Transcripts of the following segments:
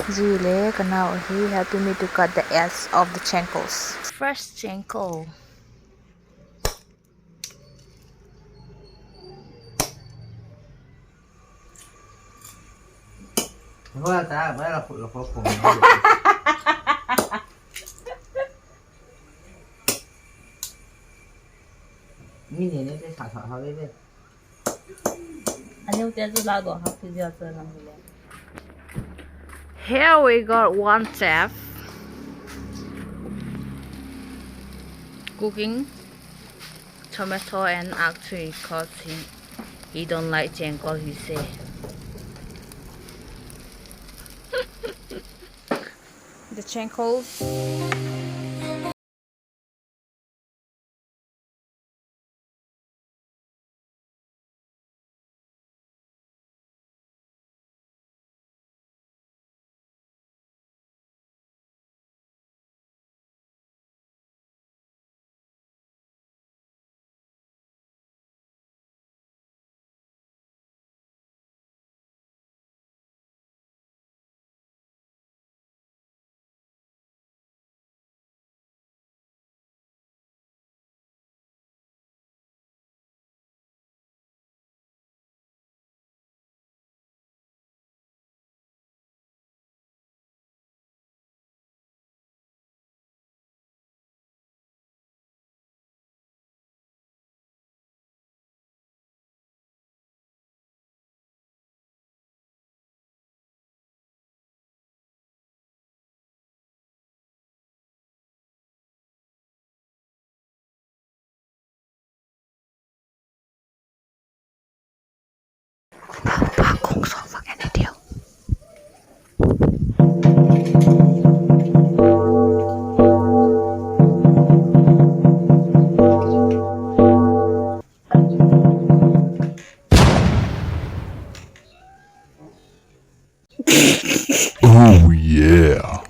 Zile kanao he helping me to cut the edge of the Chenkols. Fresh Chengkol. Thôi ta mới là phụ cùng Nghĩ này nó sẽ xả hơi đấy. anh yêu tiền là đồ học thì giờ chơi làm gì vậy? Here we got one chef cooking tomato and actually because he don't like Chengkol, he say. The Chenkols. Oh yeah.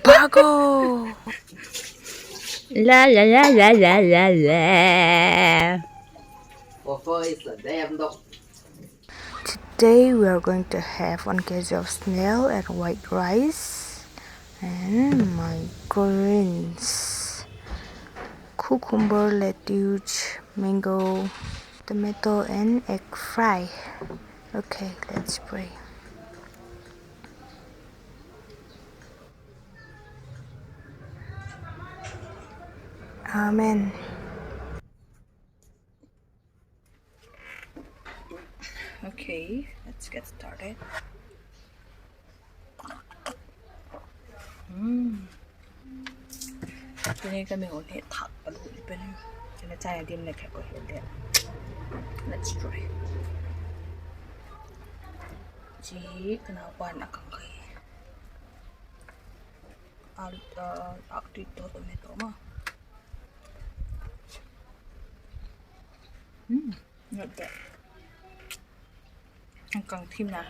Bago! La la la la la la la. Phơi là đem đâu. Today we are going to have 1 kg of snail and white rice and my greens, cucumber, lettuce, mango, tomato and egg fry. Okay, let's pray. Amen. Okay, let's get started. Cái này cái mình có thể thật và đủ bên cho nên chai điểm này phải có hiệu điện. Let's try. Chỉ cái nào quan là cần cái active tomato mà. Not bad. Anh cần thêm nào?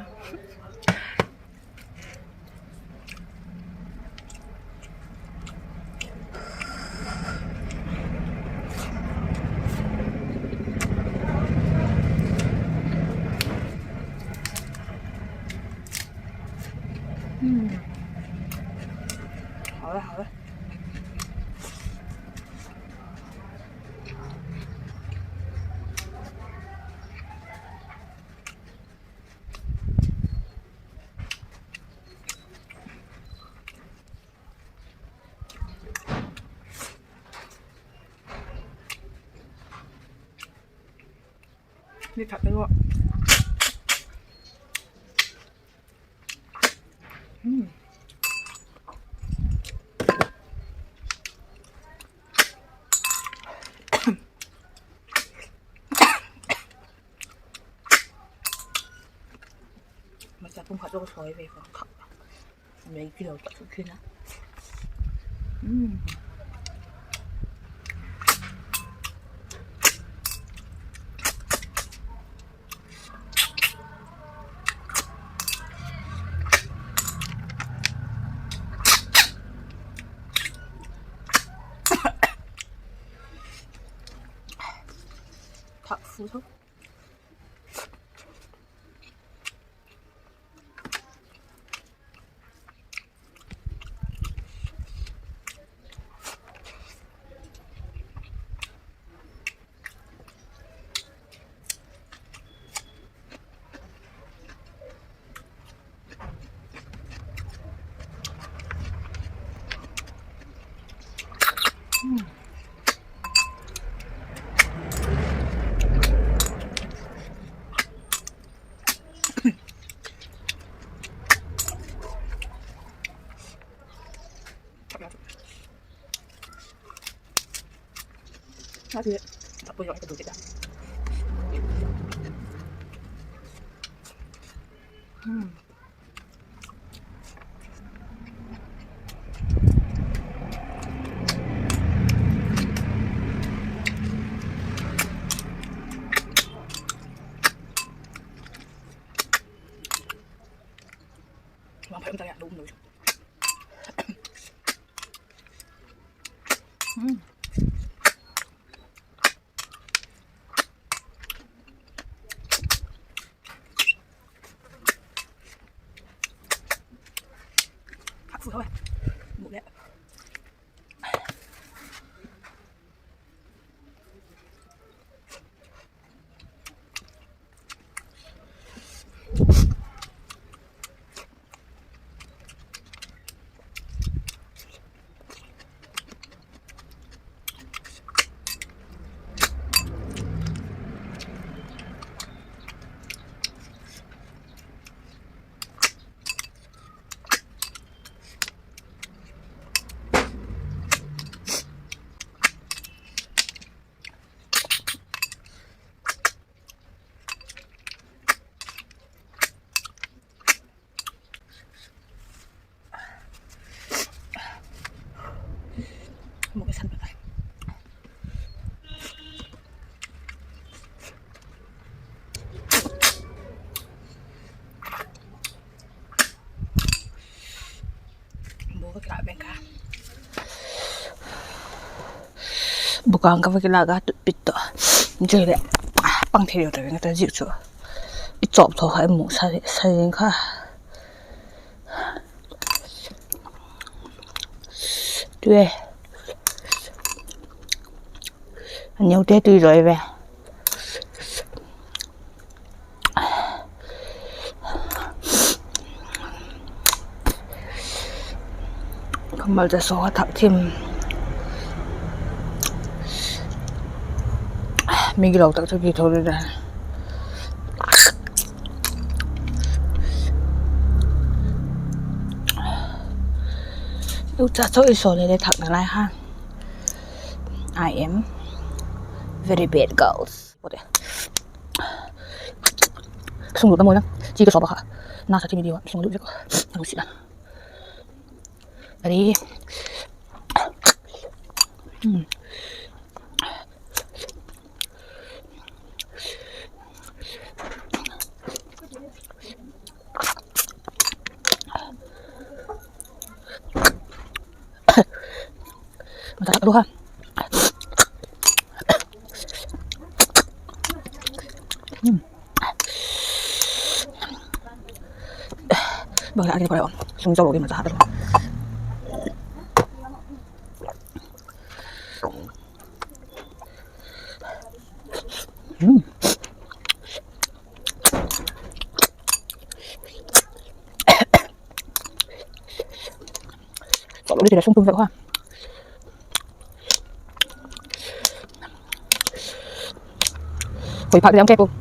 Hảo rồi, hảo rồi. Đi thật đấy luôn. Mà chả không phải cho cái xoài về còn thật. Mấy kilo chắc cũng khuyên á. Thật phu thôi. น่าจะตับปุยอยกระดูกจิตอ่ะวางไผ่มันจะอยากดูมันเลยหักฟูเข้าไปหมดแล้วหมดไปชั้นไปbukan ka fakila ga pit to jele pang theu de nga ta ji chu I chop tho hai mu sa yin kha对 anh nhậu té tươi rồi về không bao giờ xóa thẳng thêm mình cái đầu tặng cho kỳ thôi đây nè lúc cha cho ít số này để thẳng lại ha I am very bad girls. What? Sungguh kamu lah. Jika sobat kah, nasa tim dia, sungguh juga. Harus sih lah. Dari, masa kedua. Bang lagi kalau sung jauh lagi macam apa? Kalau dia tidak sung tung vậy ha. Hồi phạt thì ông kẹp không?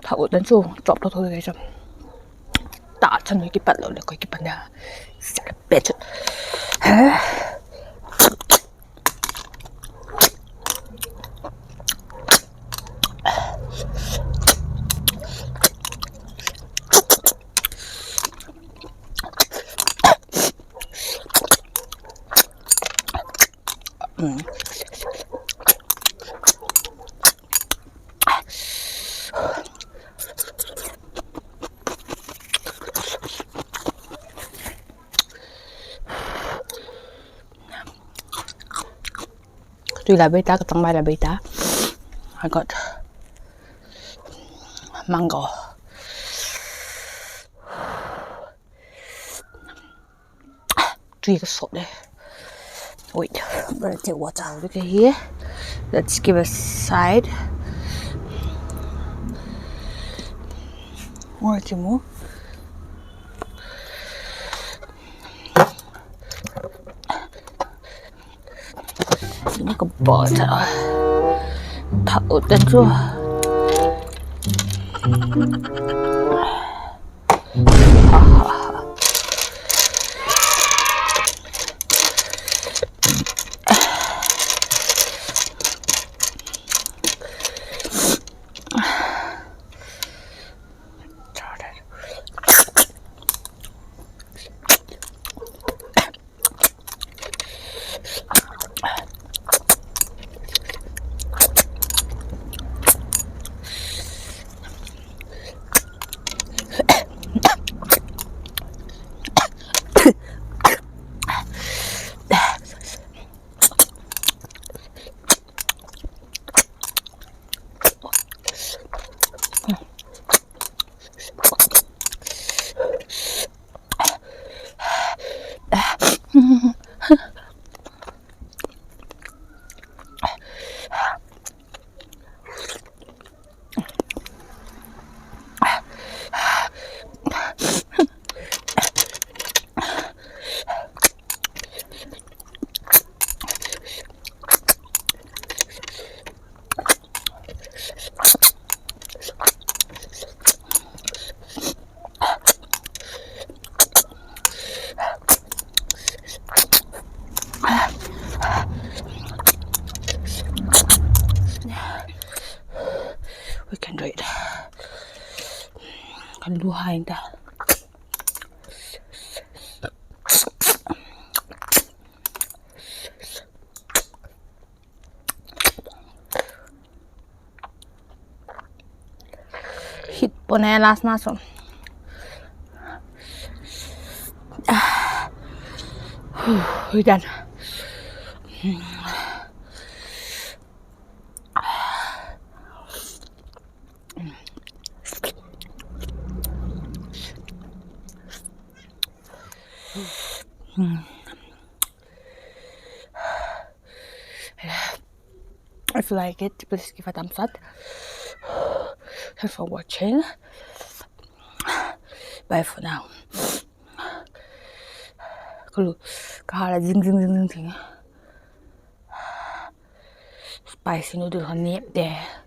Thảo đến xuống chọc thôi thôi rồi tạ chân cái bật rồi cái bật nhà sẽ là bệt hả tuy là beta, trong mai là beta. I got mango จุยก็สดเลย Wait, I'm gonna take water. Look at here. Let's give a side. More to more. Nó có bỏ thật thở tên chưa. We can do it. Kan luhain ta. Hit pone last naso. We're done. If you like it, please give a thumbs up. Thanks for watching. Bye for now. Cứ là ding tiếng. Spicy noodle honey there.